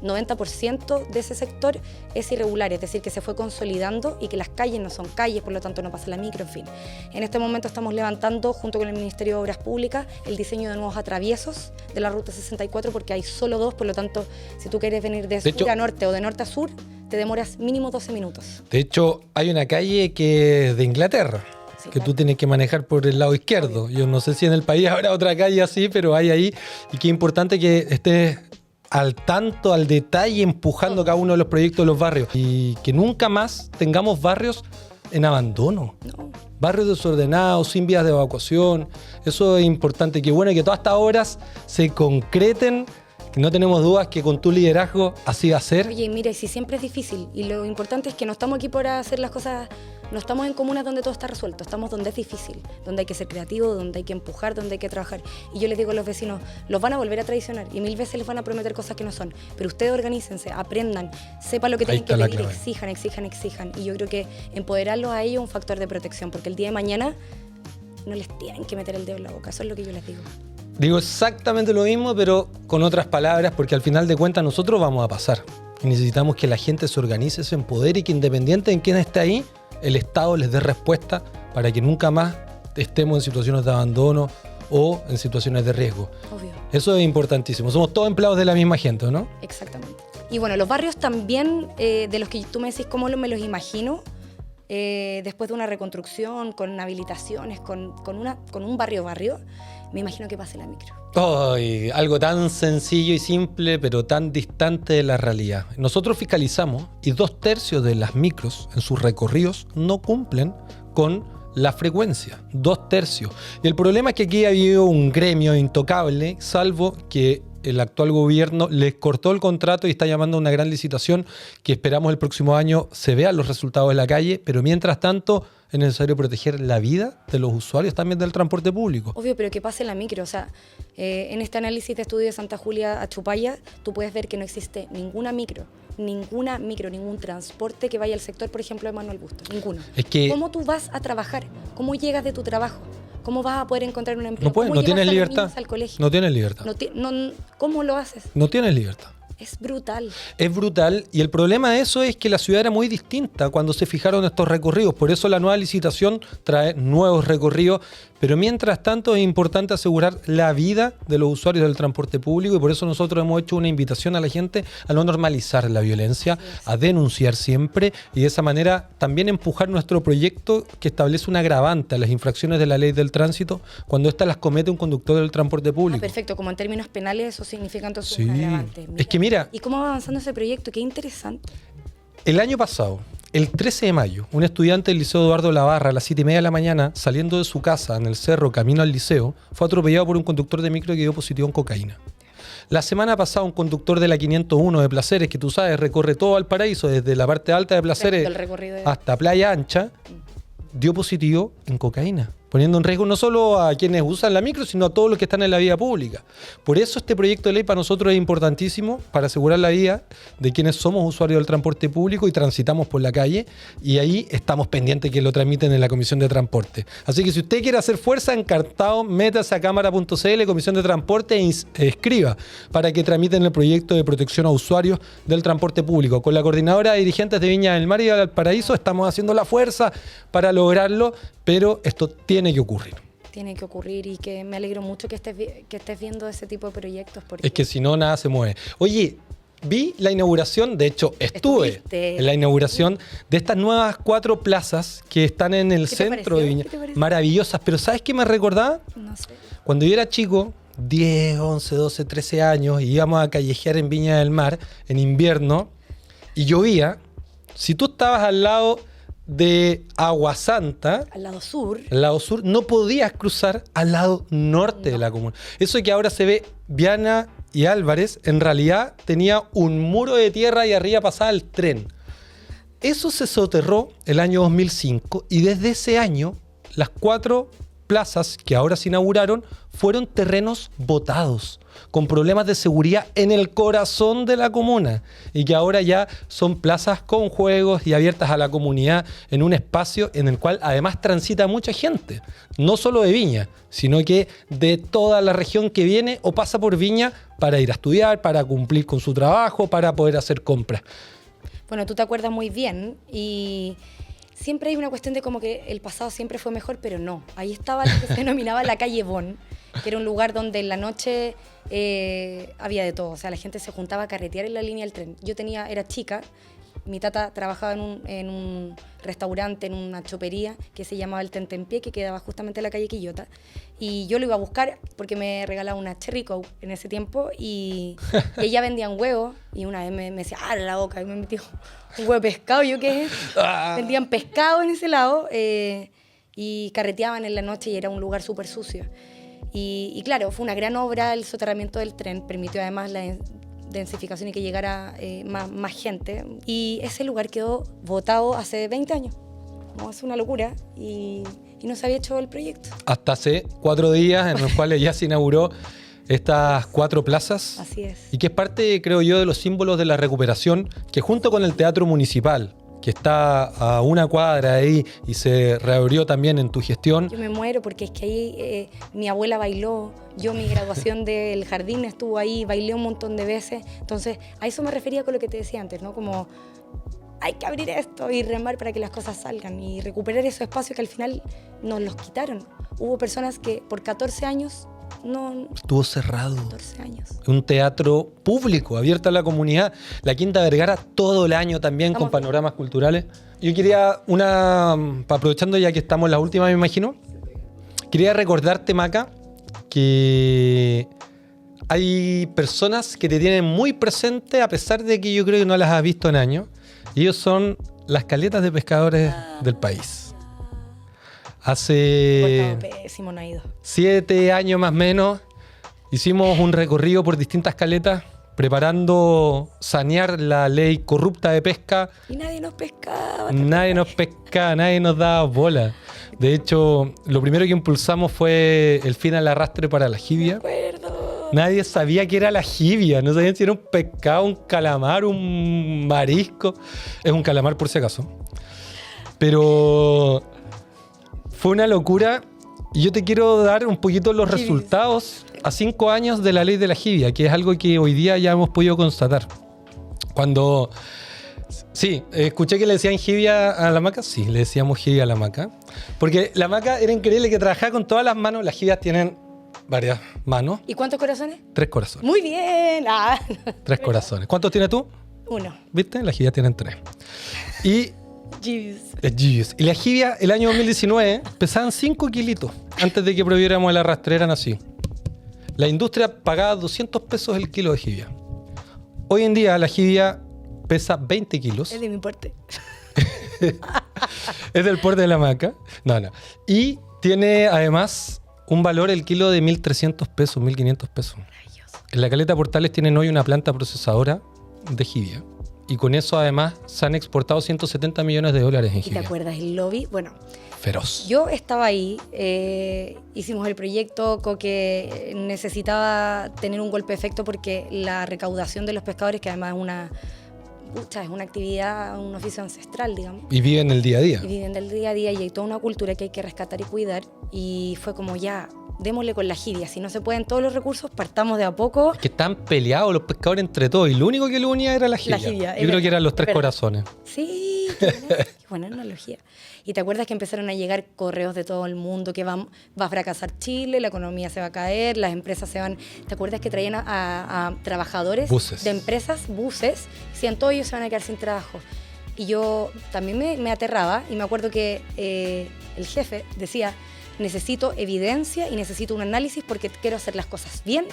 90% de ese sector es irregular, es decir, que se fue consolidando y que las calles no son calles, por lo tanto no pasa la micro, en fin. En este momento estamos levantando, junto con el Ministerio de Obras Públicas, el diseño de nuevos atraviesos de la Ruta 64, porque hay solo 2, por lo tanto, si tú quieres venir de sur a norte o de norte a sur, te demoras mínimo 12 minutos. De hecho, hay una calle que es de Inglaterra, sí, que claro, tú tienes que manejar por el lado izquierdo. Obvio. Yo no sé si en el país habrá otra calle así, pero hay ahí, y qué importante que estés al tanto, al detalle, empujando cada uno de los proyectos de los barrios. Y que nunca más tengamos barrios en abandono. No. Barrios desordenados, sin vías de evacuación. Eso es importante. Qué bueno que todas estas obras se concreten. Que no tenemos dudas que con tu liderazgo así va a ser. Oye, mira, si siempre es difícil. Y lo importante es que no estamos aquí para hacer las cosas. No estamos en comunas donde todo está resuelto, estamos donde es difícil, donde hay que ser creativo, donde hay que empujar, donde hay que trabajar. Y yo les digo a los vecinos, los van a volver a traicionar y 1000 veces les van a prometer cosas que no son. Pero ustedes organícense, aprendan, sepan lo que tienen que pedir, exijan. Y yo creo que empoderarlos a ellos es un factor de protección, porque el día de mañana no les tienen que meter el dedo en la boca, eso es lo que yo les digo. Digo exactamente lo mismo, pero con otras palabras, porque al final de cuentas nosotros vamos a pasar. Y necesitamos que la gente se organice, se empodere y que independiente de quién esté ahí, el Estado les dé respuesta para que nunca más estemos en situaciones de abandono o en situaciones de riesgo. Obvio. Eso es importantísimo. Somos todos empleados de la misma gente, ¿no? Exactamente. Y bueno, los barrios también, de los que tú me decís cómo me los imagino, después de una reconstrucción, con habilitaciones, con un barrio, me imagino que pase la micro. Ay, algo tan sencillo y simple, pero tan distante de la realidad. Nosotros fiscalizamos y 2/3 de las micros en sus recorridos no cumplen con la frecuencia. 2/3. Y el problema es que aquí ha habido un gremio intocable, salvo que el actual gobierno les cortó el contrato y está llamando a una gran licitación que esperamos el próximo año se vean los resultados en la calle, pero mientras tanto es necesario proteger la vida de los usuarios también del transporte público. Obvio, pero que pase la micro. O sea, en este análisis de estudio de Santa Julia a Chupaya, tú puedes ver que no existe ningún transporte que vaya al sector, por ejemplo, de Manuel Bustos. Ninguno. Es que ¿Cómo tú vas a trabajar? ¿Cómo llegas de tu trabajo? ¿Cómo vas a poder encontrar un empleo? no puedes, ¿Cómo no tienes llevas a los libertad. niños al colegio? No tienes libertad. ¿Cómo lo haces? No tienes libertad. Es brutal. Es brutal y el problema de eso es que la ciudad era muy distinta cuando se fijaron estos recorridos. Por eso la nueva licitación trae nuevos recorridos, pero mientras tanto es importante asegurar la vida de los usuarios del transporte público y por eso nosotros hemos hecho una invitación a la gente a no normalizar la violencia, a denunciar siempre y de esa manera también empujar nuestro proyecto que establece un agravante a las infracciones de la ley del tránsito cuando éstas las comete un conductor del transporte público. Perfecto, como en términos penales eso significa entonces Sí. un agravante. Es que mira, ¿Y cómo va avanzando ese proyecto? Qué interesante. el año pasado, el 13 de mayo, un estudiante del Liceo Eduardo Labarra a las 7:30 de la mañana, saliendo de su casa en el cerro camino al liceo, fue atropellado por un conductor de micro que dio positivo en cocaína. La semana pasada, un conductor de la 501 de Placeres, que tú sabes, recorre todo Valparaíso, desde la parte alta de Placeres El recorrido de... hasta Playa Ancha, dio positivo en cocaína, poniendo en riesgo no solo a quienes usan la micro, sino a todos los que están en la vía pública. Por eso este proyecto de ley para nosotros es importantísimo para asegurar la vida de quienes somos usuarios del transporte público y transitamos por la calle, y ahí estamos pendientes que lo tramiten en la Comisión de Transporte. Así que si usted quiere hacer fuerza, encartado, métase a cámara.cl, Comisión de Transporte, e escriba para que tramiten el proyecto de protección a usuarios del transporte público. Con la coordinadora de dirigentes de Viña del Mar y Valparaíso estamos haciendo la fuerza para lograrlo, pero esto tiene que ocurrir. Tiene que ocurrir y que me alegro mucho que estés viendo ese tipo de proyectos. Porque Es que si no, nada se mueve. Oye, vi la inauguración, de hecho, estuve Estuviste. en la inauguración de estas nuevas 4 plazas que están en el ¿Qué te centro pareció? de Viña. ¿Qué te pareció? Maravillosas, pero ¿sabes qué me recordaba? no sé. Cuando yo era chico, 10, 11, 12, 13 años, y íbamos a callejear en Viña del Mar en invierno y llovía, si tú estabas al lado de Agua Santa, Al lado sur. al lado sur, no podías cruzar al lado norte de la comuna. Eso que ahora se ve Viana y Álvarez, en realidad tenía un muro de tierra y arriba pasaba el tren. Eso se soterró el año 2005 y desde ese año las 4 plazas que ahora se inauguraron fueron terrenos botados, con problemas de seguridad en el corazón de la comuna y que ahora ya son plazas con juegos y abiertas a la comunidad en un espacio en el cual además transita mucha gente, no solo de Viña, sino que de toda la región que viene o pasa por Viña para ir a estudiar, para cumplir con su trabajo, para poder hacer compras. Bueno, tú te acuerdas muy bien y siempre hay una cuestión de como que el pasado siempre fue mejor, pero no. Ahí estaba lo que se denominaba la calle Bon, que era un lugar donde en la noche había de todo. O sea, la gente se juntaba a carretear en la línea del tren. Era chica, mi tata trabajaba en un restaurante, en una chopería que se llamaba El Tentempié, que quedaba justamente en la calle Quillota. Y yo lo iba a buscar porque me regalaba una Cherry Coke en ese tiempo y ella vendía un huevo y una vez me decía, ¡ah, la boca! Y me metió un huevo de pescado. ¿Yo qué es? Vendían pescado en ese lado y carreteaban en la noche y era un lugar súper sucio. Y claro, fue una gran obra el soterramiento del tren, permitió además la densificación y que llegara más gente. Y ese lugar quedó botado hace 20 años. No, es una locura y no se había hecho el proyecto. Hasta hace 4 días en los cuales ya se inauguró estas 4 plazas. Así es. Y que es parte, creo yo, de los símbolos de la recuperación, que junto con el Teatro Municipal, que está a una cuadra ahí y se reabrió también en tu gestión. Yo me muero porque es que ahí mi abuela bailó, mi graduación del jardín estuvo ahí, bailé un montón de veces. Entonces, a eso me refería con lo que te decía antes, ¿no? Como hay que abrir esto y remar para que las cosas salgan y recuperar esos espacios que al final nos los quitaron. Hubo personas que por 14 años no... Estuvo cerrado. 14 años. Un teatro público, abierto a la comunidad. La Quinta Vergara todo el año también con panoramas culturales. Yo quería aprovechando ya que estamos en la última, me imagino, quería recordarte, Maca, que hay personas que te tienen muy presente a pesar de que yo creo que no las has visto en años. Y ellos son las caletas de pescadores del país. Hace Pésimo, no ha ido. 7 años más o menos, Hicimos un recorrido por distintas caletas preparando sanear la ley corrupta de pesca. Y nadie nos pescaba. Nadie nos pescaba, nadie nos daba bola. De hecho, lo primero que impulsamos fue el fin al arrastre para la jibia. Me acuerdo. Nadie sabía qué era la jibia, no sabían si era un pescado, un calamar, un marisco. Es un calamar por si acaso. Pero fue una locura y yo te quiero dar un poquito los resultados a 5 años de la ley de la jibia, que es algo que hoy día ya hemos podido constatar. Cuando... Sí, escuché que le decían jibia a la hamaca. Sí, le decíamos jibia a la hamaca. Porque la hamaca era increíble, que trabajaba con todas las manos. Las jibias tienen varias manos. ¿Y cuántos corazones? 3 corazones. Muy bien. 3 corazones. ¿Cuántos tienes tú? 1. ¿Viste? Las jibias tienen 3. Y... Jeez. Y la jibia, el año 2019, pesaban 5 kilitos antes de que prohibiéramos la rastrera así. La industria pagaba 200 pesos el kilo de jibia. Hoy en día la jibia pesa 20 kilos. Es de mi porte. Es del porte de la hamaca. No. Y tiene además un valor el kilo de 1.300 pesos, 1.500 pesos. Maravilloso. En la caleta Portales tienen hoy una planta procesadora de jibia. Y con eso además se han exportado 170 millones de dólares en ¿Y te jibia. acuerdas el lobby? Bueno, Feroz. yo estaba ahí, hicimos el proyecto, Coque necesitaba tener un golpe de efecto porque la recaudación de los pescadores, que además es una actividad, un oficio ancestral, digamos. Y viven el día a día. Y viven del día a día y hay toda una cultura que hay que rescatar y cuidar. Y fue como ya, démosle con la jibia. Si no se pueden todos los recursos, partamos de a poco. Es que están peleados los pescadores entre todos y lo único que lo unía era la jibia. Yo creo que eran los 3 corazones. Sí, qué buena analogía. Y te acuerdas que empezaron a llegar correos de todo el mundo que va a fracasar Chile, la economía se va a caer, las empresas se van... ¿Te acuerdas que traían a trabajadores buses de empresas, buses, decían todos ellos se van a quedar sin trabajo? Y yo también me aterraba y me acuerdo que el jefe decía, necesito evidencia y necesito un análisis porque quiero hacer las cosas bien,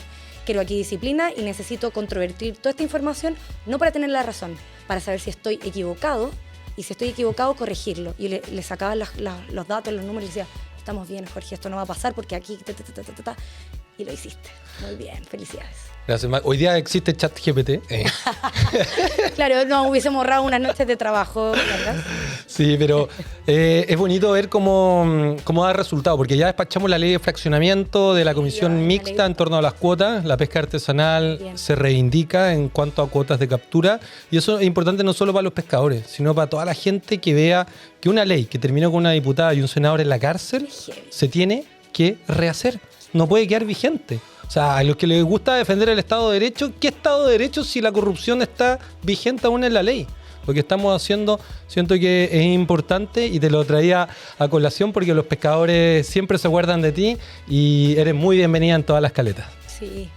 quiero aquí disciplina y necesito controvertir toda esta información, no para tener la razón, para saber si estoy equivocado y si estoy equivocado, corregirlo. Y le sacaba los datos, los números y le decía, estamos bien, Jorge, esto no va a pasar porque aquí... Y lo hiciste. Muy bien, felicidades. Gracias, Mac. Hoy día existe ChatGPT. Claro, nos hubiésemos ahorrado unas noches de trabajo, ¿verdad? Sí, pero es bonito ver cómo da resultado, porque ya despachamos la ley de fraccionamiento de la comisión mixta en torno a las cuotas. La pesca artesanal se reivindica en cuanto a cuotas de captura, y eso es importante no solo para los pescadores, sino para toda la gente que vea que una ley que terminó con una diputada y un senador en la cárcel se tiene que rehacer. No puede quedar vigente. O sea, a los que les gusta defender el Estado de Derecho, ¿qué Estado de Derecho si la corrupción está vigente aún en la ley? Lo que estamos haciendo siento que es importante y te lo traía a colación porque los pescadores siempre se acuerdan de ti y eres muy bienvenida en todas las caletas. Sí,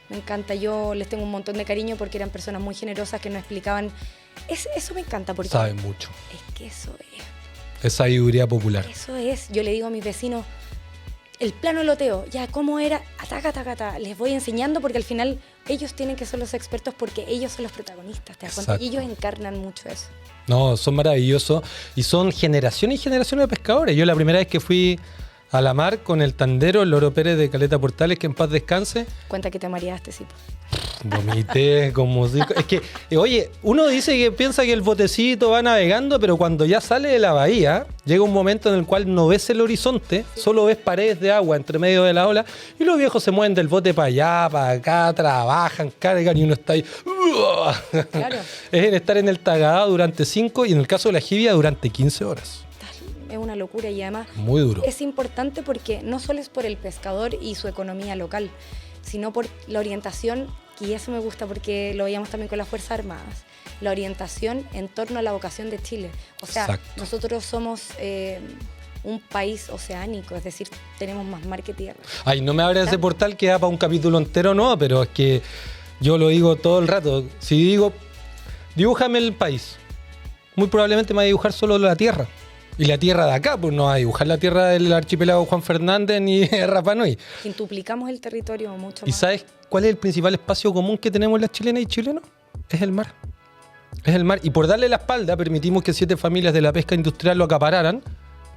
me encanta. Yo les tengo un montón de cariño porque eran personas muy generosas que nos explicaban. Eso me encanta porque... Saben mucho. Es que eso es. Es sabiduría popular. Eso es. Yo le digo a mis vecinos, el plano loteo, ya, ¿cómo era? Ataca. Les voy enseñando porque al final ellos tienen que ser los expertos porque ellos son los protagonistas, ¿te das cuenta? Y ellos encarnan mucho eso. No, son maravillosos y son generaciones y generaciones de pescadores. Yo la primera vez que fui a la mar con el tandero, el Loro Pérez de Caleta Portales, que en paz descanse. Cuenta que te mareaste, sí. Vomité como... Es que, oye, uno dice que piensa que el botecito va navegando, pero cuando ya sale de la bahía, llega un momento en el cual no ves el horizonte, solo ves paredes de agua entre medio de la ola, y los viejos se mueven del bote para allá, para acá, trabajan, cargan, y uno está ahí... Claro. Es estar en el tagado durante 5 y en el caso de la jibia durante 15 horas. Es una locura y además muy duro. Es importante porque no solo es por el pescador y su economía local, sino por la orientación, y eso me gusta porque lo veíamos también con las Fuerzas Armadas, la orientación en torno a la vocación de Chile. O sea, exacto, nosotros somos un país oceánico, es decir, tenemos más mar que tierra. Ay, no me abres ese portal que da para un capítulo entero, no, pero es que yo lo digo todo el rato. Si digo, dibújame el país, muy probablemente me va a dibujar solo la tierra. Y la tierra de acá, pues no va a dibujar la tierra del archipiélago Juan Fernández ni Rapa Nui. Quintuplicamos el territorio mucho más. ¿Y sabes cuál es el principal espacio común que tenemos las chilenas y chilenos? Es el mar. Es el mar. Y por darle la espalda permitimos que 7 familias de la pesca industrial lo acapararan,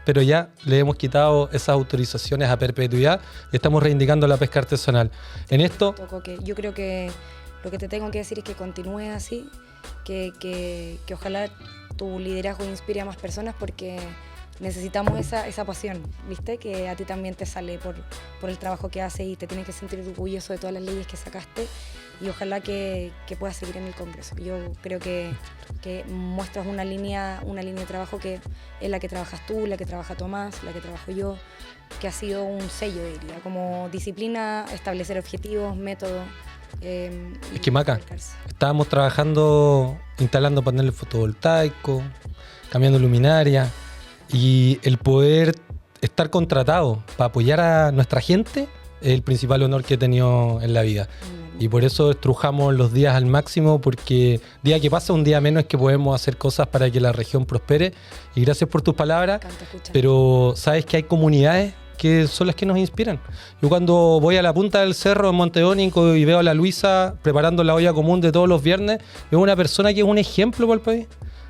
pero ya le hemos quitado esas autorizaciones a perpetuidad y estamos reivindicando la pesca artesanal. En esto... Yo creo que lo que te tengo que decir es que continúes así, que ojalá tu liderazgo inspire a más personas porque necesitamos esa pasión, ¿viste? Que a ti también te sale por el trabajo que haces y te tienes que sentir orgulloso de todas las leyes que sacaste y ojalá que puedas seguir en el Congreso. Yo creo que muestras una línea de trabajo que es la que trabajas tú, la que trabaja Tomás, la que trabajo yo, que ha sido un sello, diría, como disciplina, establecer objetivos, métodos. Es que Maca, estábamos trabajando, instalando paneles fotovoltaicos, cambiando luminaria y el poder estar contratado para apoyar a nuestra gente es el principal honor que he tenido en la vida. Y por eso estrujamos los días al máximo porque día que pasa, un día menos es que podemos hacer cosas para que la región prospere. Y gracias por tus palabras, pero sabes que hay comunidades que son las que nos inspiran. Yo cuando voy a la punta del cerro en Monteónico y veo a la Luisa preparando la olla común de todos los viernes, veo una persona que es un ejemplo para el país.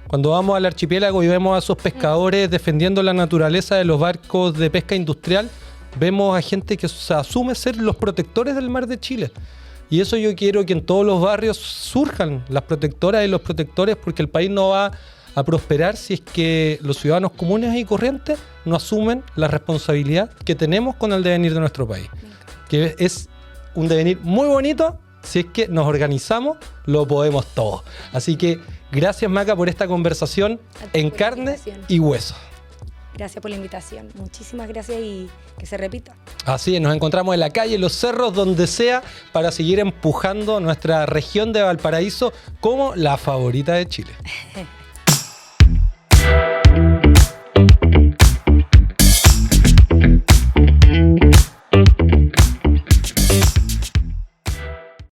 Cuando vamos al archipiélago y vemos a esos pescadores defendiendo la naturaleza de los barcos de pesca industrial, vemos a gente que se asume ser los protectores del mar de Chile. Y eso yo quiero que en todos los barrios surjan las protectoras y los protectores porque el país no va a prosperar si es que los ciudadanos comunes y corrientes no asumen la responsabilidad que tenemos con el devenir de nuestro país. Que es un devenir muy bonito, si es que nos organizamos, lo podemos todos. Así que gracias Maca por esta conversación en carne y hueso. Gracias por la invitación, muchísimas gracias y que se repita. Así es, nos encontramos en la calle, en los cerros, donde sea, para seguir empujando nuestra región de Valparaíso como la favorita de Chile.